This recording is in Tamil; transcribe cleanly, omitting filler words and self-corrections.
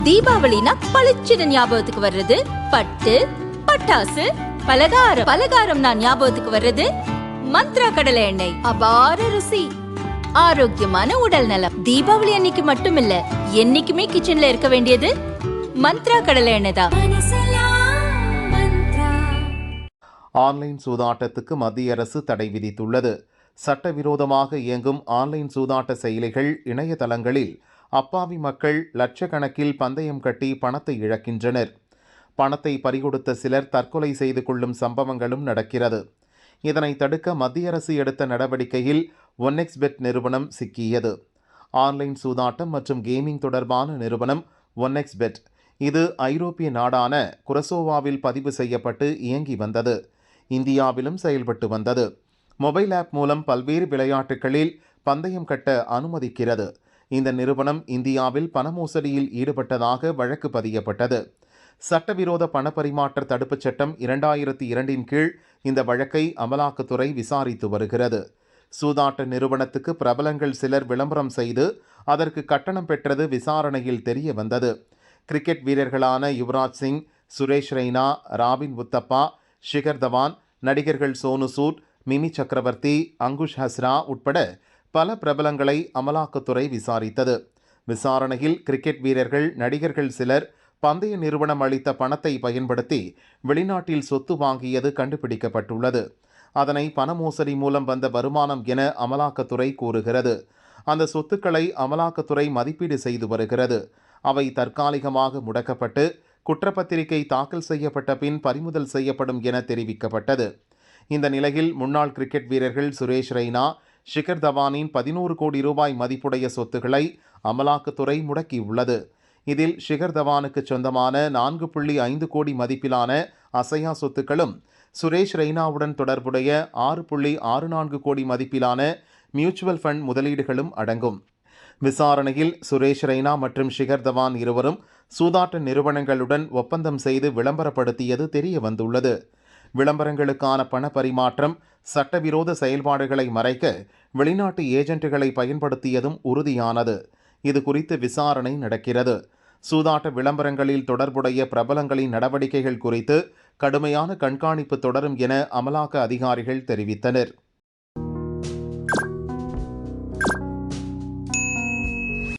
தீபாவளினா பளிச்சுன்னு ஞாபகத்துக்கு வர்றது பட்டு, பட்டாசு, பலகாரம். பலகாரம்னா ஞாபகத்துக்கு வர்றது மந்த்ரா கடலை எண்ணெய். அபார ருசி, ஆரோக்கியமான உடல் நலம். தீபாவளி அன்னைக்கு மட்டும் இல்ல, என்னைக்குமே கிச்சன்ல இருக்க வேண்டியது மந்த்ரா கடலை எண்ணெய் தான். ஆன்லைன் சூதாட்டத்துக்கு மத்திய அரசு தடை விதித்துள்ளது. சட்டவிரோதமாக இயங்கும் ஆன்லைன் சூதாட்ட செயலிகள் இணையதளங்களில் அப்பாவி மக்கள் லட்சக்கணக்கில் பந்தயம் கட்டி பணத்தை இழக்கின்றனர். பணத்தை பறிகொடுத்த சிலர் தற்கொலை செய்து கொள்ளும் சம்பவங்களும் நடக்கிறது. இதனை தடுக்க மத்திய அரசு எடுத்த நடவடிக்கையில் ஒன்எக்ஸ்பெட் நிறுவனம் சிக்கியது. ஆன்லைன் சூதாட்டம் மற்றும் கேமிங் தொடர்பான நிறுவனம் ஒன்எக்ஸ்பெட். இது ஐரோப்பிய நாடான குரசோவாவில் பதிவு செய்யப்பட்டு இயங்கி வந்தது. இந்தியாவிலும் செயல்பட்டு வந்தது. மொபைல் ஆப் மூலம் பல்வேறு விளையாட்டுகளில் பந்தயம் கட்ட அனுமதிக்கிறது. இந்த நிறுவனம் இந்தியாவில் பண மோசடியில் ஈடுபட்டதாக வழக்கு பதியப்பட்டது. சட்டவிரோத பணப்பரிமாற்ற தடுப்புச் சட்டம் 2002 கீழ் இந்த வழக்கை அமலாக்கத்துறை விசாரித்து வருகிறது. சூதாட்ட நிறுவனத்துக்கு பிரபலங்கள் சிலர் விளம்பரம் செய்து அதற்கு கட்டணம் பெற்றது விசாரணையில் தெரிய வந்தது. கிரிக்கெட் வீரர்களான யுவராஜ் சிங், சுரேஷ் ரெய்னா, ராபின் உத்தப்பா, ஷிகர் தவான், நடிகர்கள் சோனு சூட், மிமி சக்கரவர்த்தி, அங்குஷ் ஹஸ்ரா உட்பட பல பிரபலங்களை அமலாக்கத்துறை விசாரித்தது. விசாரணையில் கிரிக்கெட் வீரர்கள், நடிகர்கள் சிலர் பந்தய நிறுவனம் அளித்த பணத்தை பயன்படுத்தி வெளிநாட்டில் சொத்து வாங்கியது கண்டுபிடிக்கப்பட்டுள்ளது. அதனை பண மோசடி மூலம் வந்த வருமானம் என அமலாக்கத்துறை கூறுகிறது. அந்த சொத்துக்களை அமலாக்கத்துறை மதிப்பீடு செய்து வருகிறது. அவை தற்காலிகமாக முடக்கப்பட்டு குற்றப்பத்திரிகை தாக்கல் செய்யப்பட்ட பின் பறிமுதல் செய்யப்படும் என தெரிவிக்கப்பட்டது. இந்த நிலையில் முன்னாள் கிரிக்கெட் வீரர்கள் சுரேஷ் ரெய்னா, ஷிகர் தவானின் 11 கோடி ரூபாய் மதிப்புடைய சொத்துக்களை அமலாக்கத்துறை முடக்கியுள்ளது. இதில் ஷிகர் தவானுக்கு சொந்தமான 4.5 கோடி மதிப்பிலான அசையா சொத்துக்களும், சுரேஷ் ரெய்னாவுடன் தொடர்புடைய 6.64 கோடி மதிப்பிலான மியூச்சுவல் ஃபண்ட் முதலீடுகளும் அடங்கும். விசாரணையில் சுரேஷ் ரெய்னா மற்றும் ஷிகர் தவான் இருவரும் சூதாட்ட நிறுவனங்களுடன் ஒப்பந்தம் செய்து விளம்பரப்படுத்தியது தெரிய வந்துள்ளது. விளம்பரங்களுக்கான பண பரிமாற்றம், சட்டவிரோத செயல்பாடுகளை மறைக்க வெளிநாட்டு ஏஜென்ட்டுகளை பயன்படுத்தியதும் உறுதியானது. இது குறித்து விசாரணை நடக்கிறது. சூதாட்ட விளம்பரங்களில் தொடர்புடைய பிரபலங்களின் நடவடிக்கைகள் குறித்து கடுமையான கண்காணிப்பு தொடரும் என அமலாக்க அதிகாரிகள் தெரிவித்தனர்.